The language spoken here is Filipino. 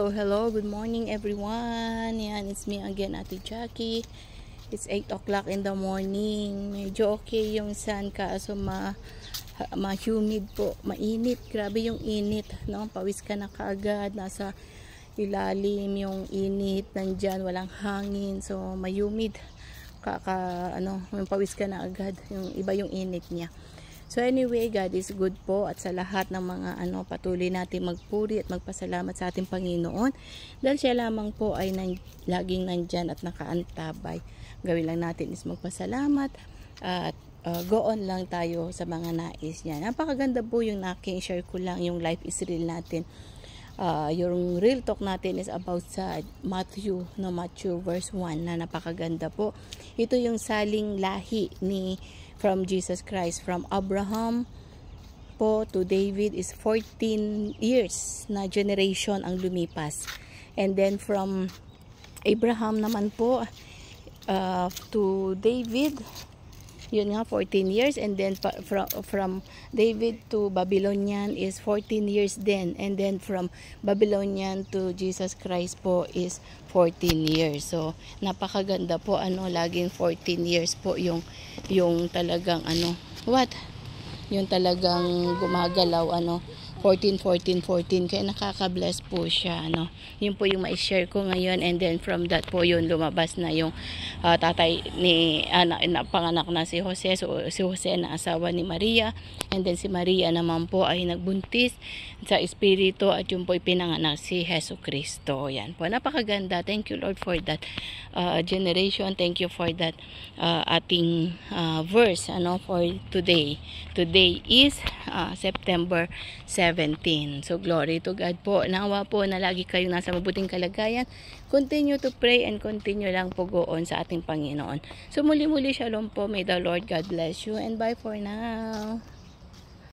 Hello, good morning everyone. Yan, it's me again, Ate Jackie. It's 8 o'clock in the morning. Medyo okay yung sun, kaso ma-humid po, mainit. Grabe yung init, no? Pawis ka na kaagad, nasa ilalim yung init, nandyan, walang hangin. So, ma-humid. Yung pawis ka na agad, yung iba yung init niya. So anyway, God is good po, at sa lahat ng mga patuloy natin magpuri at magpasalamat sa ating Panginoon dahil siya lamang po ay laging nandyan at nakaantabay. Gawin lang natin is magpasalamat at go on lang tayo sa mga nais niya. Napakaganda po yung share ko lang, yung life is real natin. Yung real talk natin is about sa Matthew verse 1 na napakaganda po. Ito yung saling lahi from Jesus Christ, from Abraham po to David is 14 years na generation ang lumipas, and then from Abraham naman po to David, yun nga 14 years, and then from David to Babylonian is 14 years din, and then from Babylonian to Jesus Christ po is 14 years. So napakaganda po, laging 14 years po yung talagang yung talagang gumagalaw 14, kaya nakaka-bless po siya, yun po yung ma-share ko ngayon. And then from that po yun lumabas na yung tatay ni panganak na si Jose. So si Jose na asawa ni Maria, and then si Maria naman po ay nagbuntis sa espiritu, at yun po ipinanganak si Jesucristo. Yan po, napakaganda. Thank you Lord for that generation. Thank you for that ating verse for today. Today is September 17. So glory to God po. Nawa po na lagi kayong nasa mabuting kalagayan. Continue to pray and continue lang po go on sa ating Panginoon. So muli-muli shalom po. May the Lord God bless you, and bye for now.